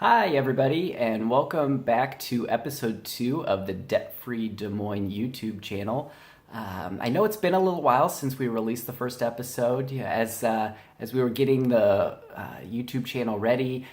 Hi, everybody, and welcome back to episode 2 of the Debt Free Des Moines YouTube channel. I know it's been a little while since we released the first episode. Yeah, as we were getting the YouTube channel ready,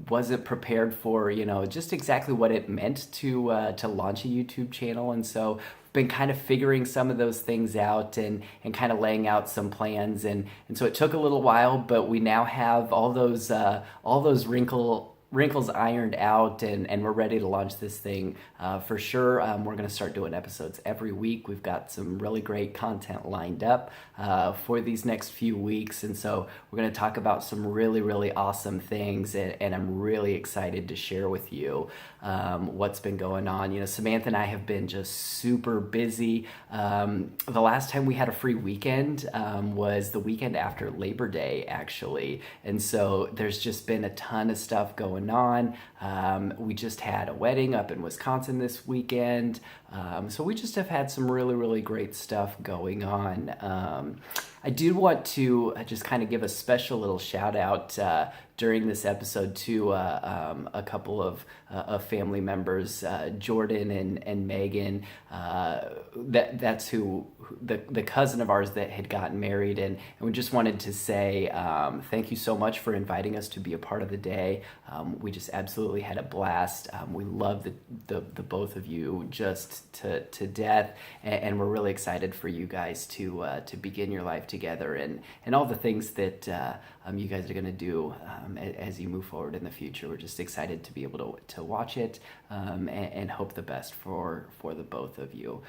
wasn't prepared for just exactly what it meant to launch a YouTube channel, and so been kind of figuring some of those things out and kind of laying out some plans, and so it took a little while, but we now have all those wrinkles ironed out, and we're ready to launch this thing for sure. We're going to start doing episodes every week. We've got some really great content lined up for these next few weeks, and so we're going to talk about some really awesome things, and I'm really excited to share with you what's been going on. Samantha and I have been just super busy. The last time we had a free weekend was the weekend after Labor Day, actually, and so there's just been a ton of stuff going on. We just had a wedding up in Wisconsin this weekend. So we just have had some really great stuff going on. I do want to just kind of give a special little shout out during this episode to a couple of family members, Jordan and Megan. That's who the cousin of ours that had gotten married, and we just wanted to say thank you so much for inviting us to be a part of the day. We just absolutely had a blast. We love the both of you just to death, and we're really excited for you guys to begin your life together, and all the things that you guys are going to do as you move forward in the future. We're just excited to be able to watch it and hope the best for the both of you.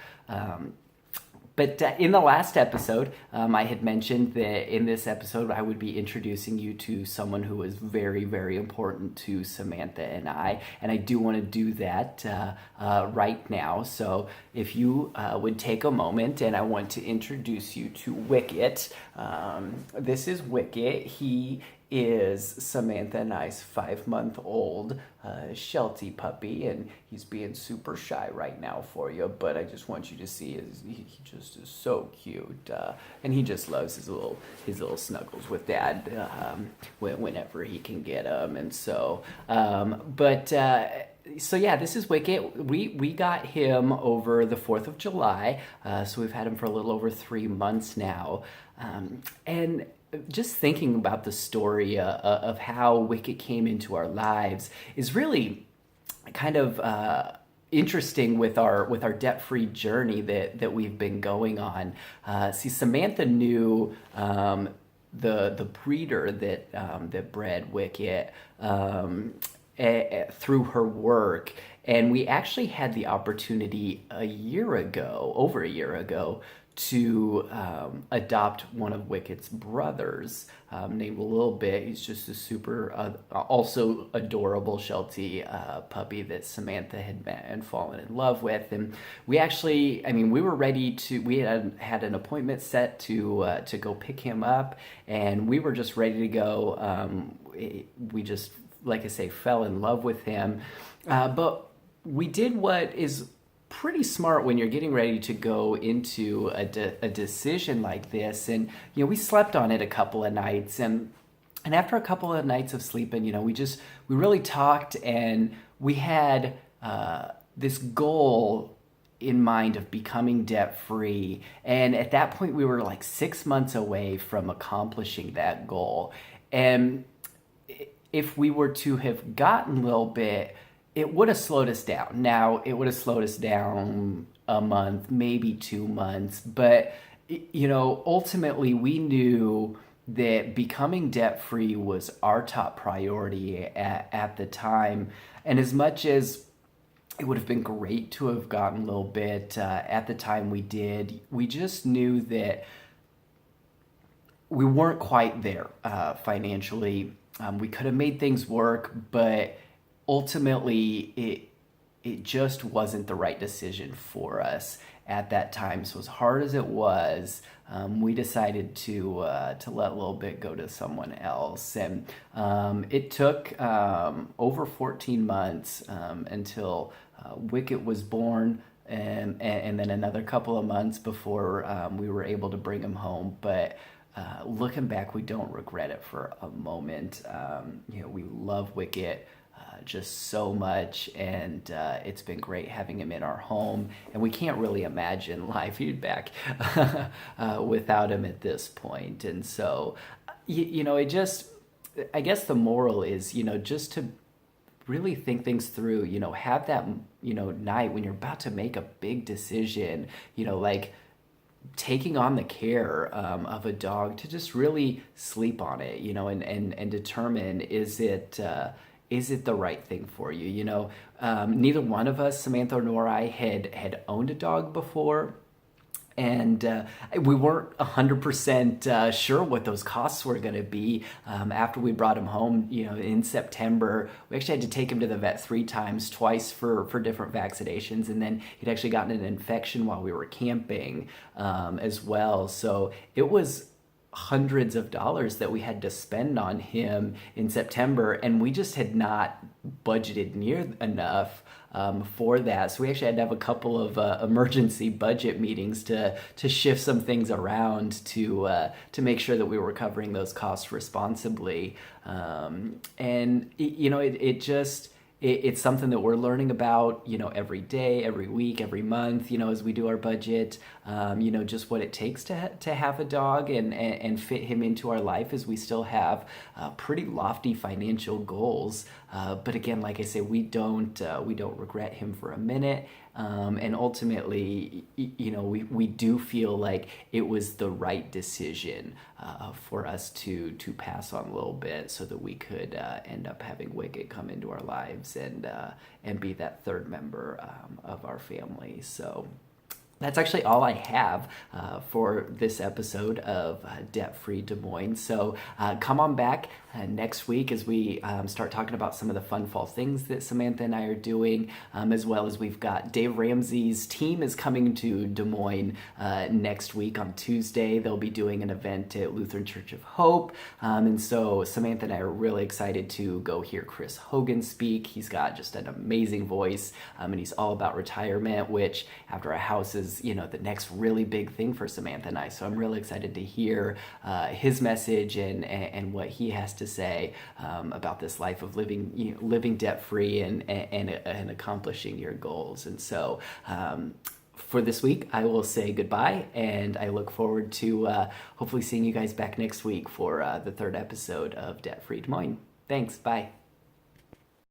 But in the last episode, I had mentioned that in this episode, I would be introducing you to someone who is very important to Samantha and I do want to do that right now. So if you would take a moment, and I want to introduce you to Wicket. This is Wicket. He is Samantha and I's 5-month-old Sheltie puppy, and he's being super shy right now for you, but I just want you to see he just is so cute, and he just loves his little snuggles with Dad whenever he can get them, and so so yeah, this is Wicket. We got him over the 4th of July, so we've had him for a little over 3 months now, and just thinking about the story of how Wicket came into our lives is really kind of interesting with our debt-free journey that we've been going on. See, Samantha knew the breeder that bred Wicket through her work, and we actually had the opportunity over a year ago, to adopt one of Wicket's brothers, named Little Bit. He's just a super, also adorable Sheltie puppy that Samantha had met and fallen in love with. And we actually, we were ready to, we had an appointment set to go pick him up, and we were just ready to go. We just, like I say, fell in love with him. But we did what is pretty smart when you're getting ready to go into a decision like this, and we slept on it a couple of nights, and after a couple of nights of sleeping, we really talked, and we had this goal in mind of becoming debt free, and at that point we were like 6 months away from accomplishing that goal. And if we were to have gotten a little bit, it would have slowed us down. Now, it would have slowed us down a month, maybe 2 months. But, ultimately we knew that becoming debt-free was our top priority at the time. And as much as it would have been great to have gotten a little bit at the time we did, we just knew that we weren't quite there financially. We could have made things work, but ultimately it just wasn't the right decision for us at that time. So as hard as it was, we decided to let Little Bit go to someone else, and it took over 14 months until Wicket was born, and then another couple of months before we were able to bring him home. But looking back, we don't regret it for a moment. We love Wicket. just so much, and it's been great having him in our home. And we can't really imagine live feedback without him at this point. And so, it just, I guess the moral is, just to really think things through, have that, night when you're about to make a big decision, like taking on the care of a dog, to just really sleep on it, and determine, is it the right thing for you? Neither one of us, Samantha nor I, had owned a dog before. And we weren't 100% sure what those costs were going to be. After we brought him home, in September, we actually had to take him to the vet 3 times, twice for different vaccinations. And then he'd actually gotten an infection while we were camping as well. So it was hundreds of dollars that we had to spend on him in September, and we just had not budgeted near enough for that. So we actually had to have a couple of emergency budget meetings to shift some things around to make sure that we were covering those costs responsibly. And it just, it's something that we're learning about, every day, every week, every month, as we do our budget, just what it takes to have a dog and fit him into our life, as we still have pretty lofty financial goals. But again, like I say, we don't regret him for a minute. And ultimately, we do feel like it was the right decision for us to pass on a little bit, so that we could end up having Wicket come into our lives and be that third member of our family. So that's actually all I have for this episode of Debt Free Des Moines. So come on back next week as we start talking about some of the fun fall things that Samantha and I are doing, as well as we've got Dave Ramsey's team is coming to Des Moines next week on Tuesday. They'll be doing an event at Lutheran Church of Hope. And so Samantha and I are really excited to go hear Chris Hogan speak. He's got just an amazing voice, and he's all about retirement, which after a house is, the next really big thing for Samantha and I. So I'm really excited to hear his message and what he has to say about this life of living debt-free and accomplishing your goals. And so for this week, I will say goodbye, and I look forward to hopefully seeing you guys back next week for the third episode of Debt Free Des Moines. Thanks. Bye.